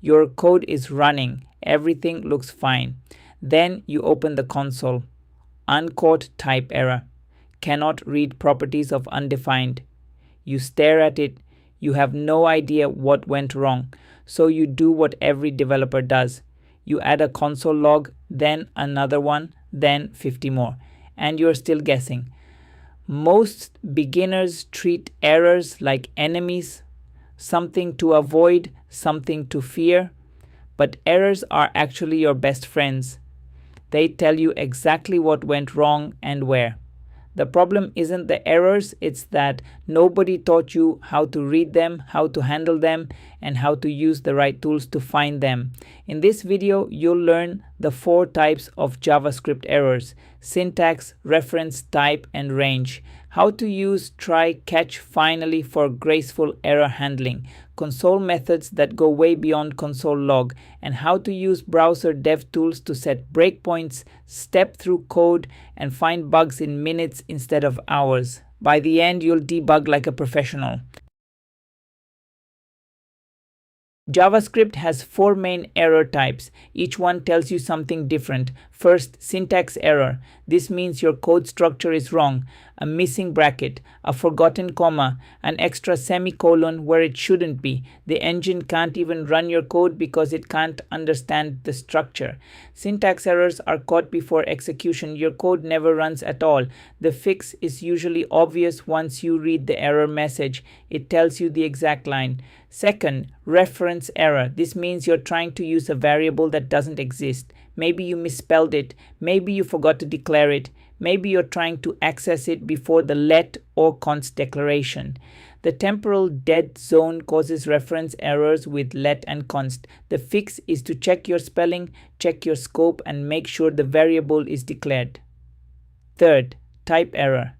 Your code is running. Everything looks fine. Then you open the console. Uncaught type error. Cannot read properties of undefined. You stare at it. You have no idea what went wrong. So you do what every developer does. You add a console log, then another one, then 50 more. And you're still guessing. Most beginners treat errors like enemies, something to avoid, something to fear. But errors are actually your best friends. They tell you exactly what went wrong and where. The problem isn't the errors, it's that nobody taught you how to read them, how to handle them, and how to use the right tools to find them. In this video, you'll learn the 4 types of JavaScript errors: syntax, reference, type, and range. How to use try, catch, finally for graceful error handling, console methods that go way beyond console log, and how to use browser DevTools to set breakpoints, step through code, and find bugs in minutes instead of hours. By the end, you'll debug like a professional. JavaScript has 4 main error types. Each one tells you something different. First, syntax error. This means your code structure is wrong. A missing bracket, a forgotten comma, an extra semicolon where it shouldn't be. The engine can't even run your code because it can't understand the structure. Syntax errors are caught before execution. Your code never runs at all. The fix is usually obvious once you read the error message. It tells you the exact line. Second, reference error. This means you're trying to use a variable that doesn't exist. Maybe you misspelled it. Maybe you forgot to declare it. Maybe you're trying to access it before the let or const declaration. The temporal dead zone causes reference errors with let and const. The fix is to check your spelling, check your scope, and make sure the variable is declared. Third, type error.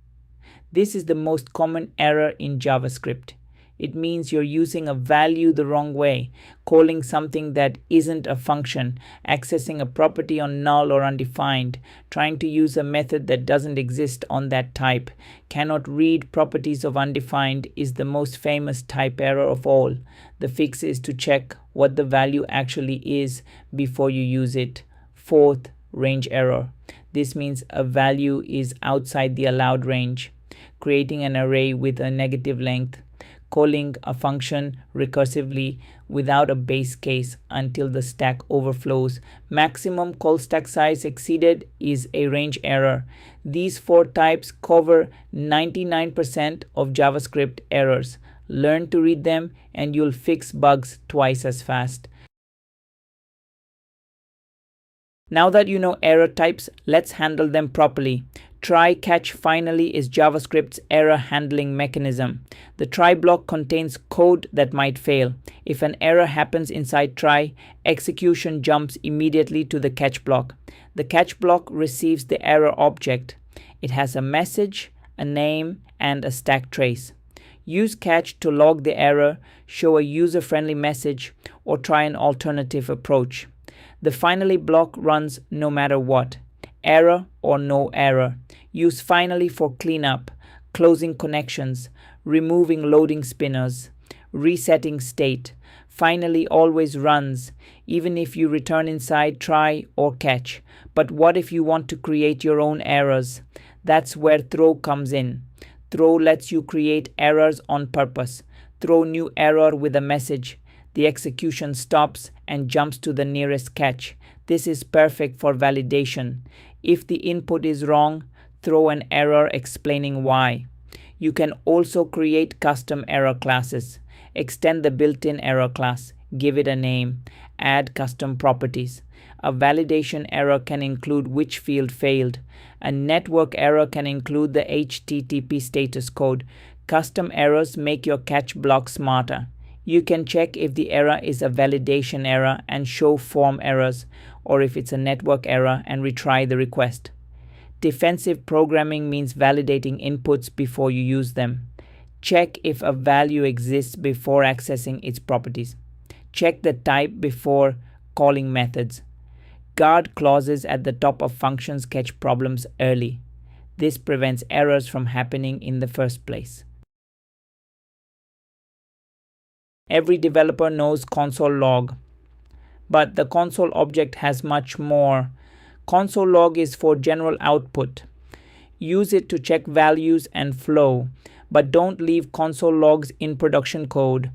This is the most common error in JavaScript. It means you're using a value the wrong way, calling something that isn't a function, accessing a property on null or undefined, trying to use a method that doesn't exist on that type. Cannot read properties of undefined is the most famous type error of all. The fix is to check what the value actually is before you use it. Fourth, range error. This means a value is outside the allowed range, creating an array with a negative length, calling a function recursively without a base case until the stack overflows. Maximum call stack size exceeded is a range error. These 4 types cover 99% of JavaScript errors. Learn to read them and you'll fix bugs twice as fast. Now that you know error types, let's handle them properly. Try, catch, finally is JavaScript's error handling mechanism. The try block contains code that might fail. If an error happens inside try, execution jumps immediately to the catch block. The catch block receives the error object. It has a message, a name, and a stack trace. Use catch to log the error, show a user-friendly message, or try an alternative approach. The finally block runs no matter what, error or no error. Use finally for cleanup, closing connections, removing loading spinners, resetting state. Finally always runs, even if you return inside try or catch. But what if you want to create your own errors? That's where throw comes in. Throw lets you create errors on purpose. Throw new error with a message. The execution stops and jumps to the nearest catch. This is perfect for validation. If the input is wrong, throw an error explaining why. You can also create custom error classes. Extend the built-in error class, give it a name, add custom properties. A validation error can include which field failed. A network error can include the HTTP status code. Custom errors make your catch block smarter. You can check if the error is a validation error and show form errors, or if it's a network error and retry the request. Defensive programming means validating inputs before you use them. Check if a value exists before accessing its properties. Check the type before calling methods. Guard clauses at the top of functions catch problems early. This prevents errors from happening in the first place. Every developer knows console log. but the console object has much more. Console log is for general output. Use it to check values and flow, but don't leave console logs in production code.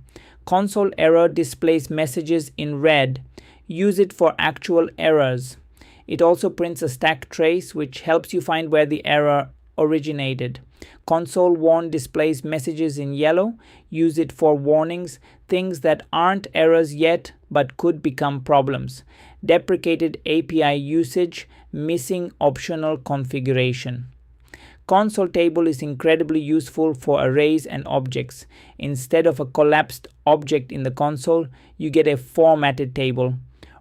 Console error displays messages in red. Use it for actual errors. It also prints a stack trace, which helps you find where the error originated. Console warn displays messages in yellow. Use it for warnings, things that aren't errors yet but could become problems. Deprecated API usage, missing optional configuration. Console table is incredibly useful for arrays and objects. Instead of a collapsed object in the console, you get a formatted table.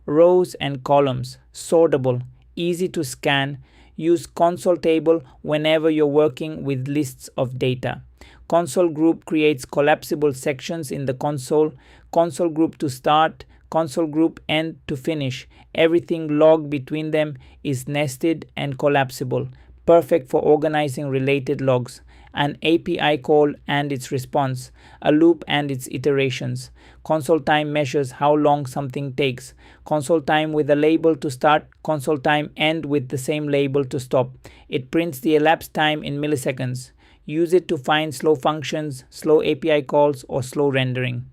Rows and columns, sortable, easy to scan. Use console table whenever you're working with lists of data. Console group creates collapsible sections in the console. Console group to start, console group end to finish. Everything logged between them is nested and collapsible. Perfect for organizing related logs. An API call and its response, a loop and its iterations. Console time measures how long something takes. Console time with a label to start, console time end with the same label to stop. It prints the elapsed time in milliseconds. Use it to find slow functions, slow API calls, or slow rendering.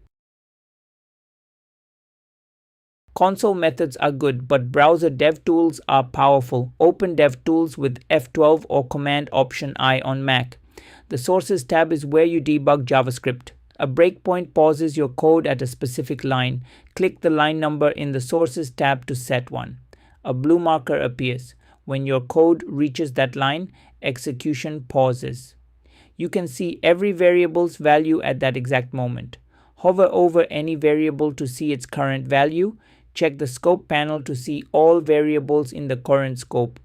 Console methods are good, but browser DevTools are powerful. Open DevTools with F12 or Command Option I on Mac. The Sources tab is where you debug JavaScript. A breakpoint pauses your code at a specific line. Click the line number in the Sources tab to set one. A blue marker appears. When your code reaches that line, execution pauses. You can see every variable's value at that exact moment. Hover over any variable to see its current value. Check the scope panel to see all variables in the current scope.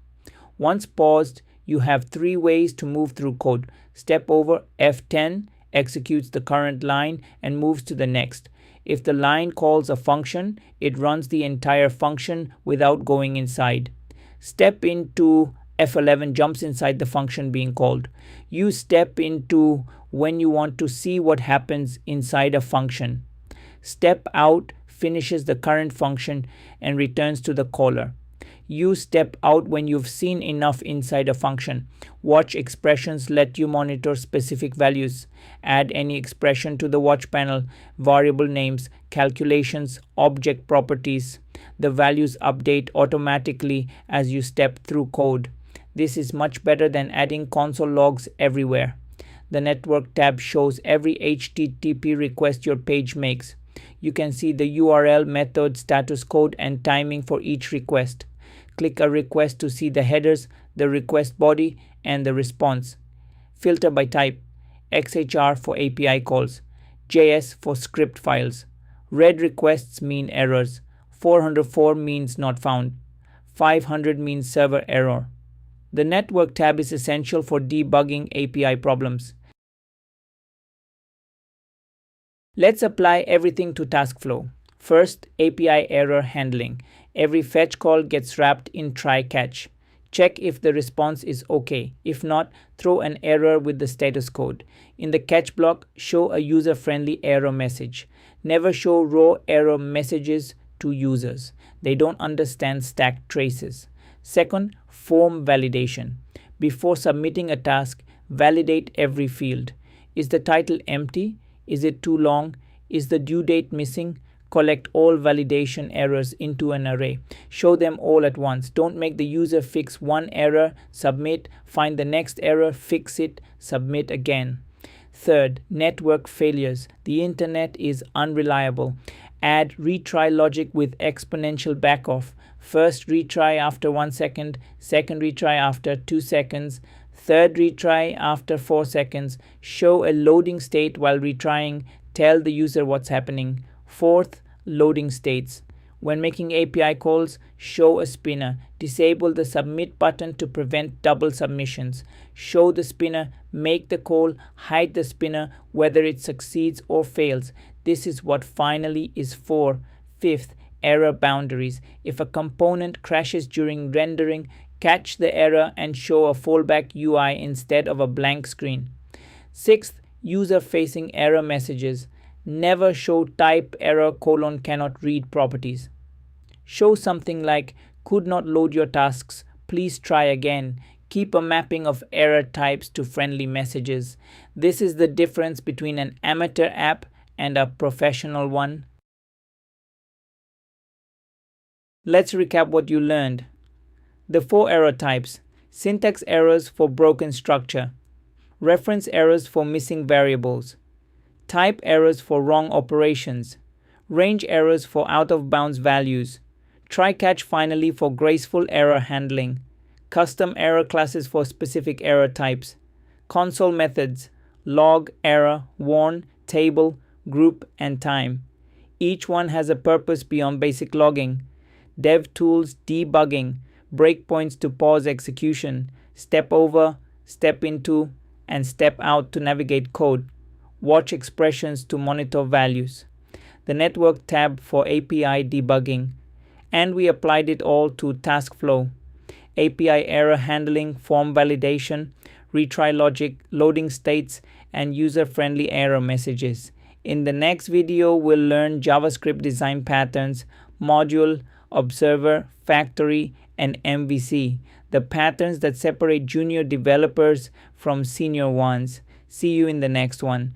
Once paused, you have 3 ways to move through code. Step over F10, executes the current line and moves to the next. If the line calls a function, it runs the entire function without going inside. Step into F11 jumps inside the function being called. Use step into when you want to see what happens inside a function. Step out finishes the current function and returns to the caller. Use step out when you've seen enough inside a function. Watch expressions let you monitor specific values. Add any expression to the watch panel, variable names, calculations, object properties. The values update automatically as you step through code. This is much better than adding console logs everywhere. The Network tab shows every HTTP request your page makes. You can see the URL, method, status code, and timing for each request. Click a request to see the headers, the request body, and the response. Filter by type. XHR for API calls. JS for script files. Red requests mean errors. 404 means not found. 500 means server error. The Network tab is essential for debugging API problems. Let's apply everything to TaskFlow. First, API error handling. Every fetch call gets wrapped in try catch. Check if the response is okay. If not, throw an error with the status code. In the catch block, show a user-friendly error message. Never show raw error messages to users. They don't understand stack traces. Second, form validation. Before submitting a task, validate every field. Is the title empty? Is it too long? Is the due date missing? Collect all validation errors into an array. Show them all at once. Don't make the user fix one error, submit, find the next error, fix it, submit again. Third, network failures. The internet is unreliable. Add retry logic with exponential backoff. First retry after 1 second, second retry after 2 seconds, third retry after 4 seconds. Show a loading state while retrying. Tell the user what's happening. Fourth, loading states. When making API calls, show a spinner. Disable the submit button to prevent double submissions. Show the spinner, make the call, hide the spinner, whether it succeeds or fails. This is what finally is for. Fifth, error boundaries. If a component crashes during rendering, catch the error and show a fallback UI instead of a blank screen. Sixth, user-facing error messages. Never show TypeError : cannot read properties. Show something like could not load your tasks, please try again. Keep a mapping of error types to friendly messages. This is the difference between an amateur app and a professional one. Let's recap what you learned. The 4 error types: syntax errors for broken structure, reference errors for missing variables, type errors for wrong operations, range errors for out-of-bounds values, try-catch finally for graceful error handling, custom error classes for specific error types, console methods, log, error, warn, table, group, and time. Each one has a purpose beyond basic logging. DevTools, debugging, breakpoints to pause execution, step over, step into, and step out to navigate code, watch expressions to monitor values. The network tab for API debugging, and we applied it all to TaskFlow, API error handling, form validation, retry logic, loading states, and user-friendly error messages. In the next video, we'll learn JavaScript design patterns, module, observer, factory, and MVC, the patterns that separate junior developers from senior ones. See you in the next one.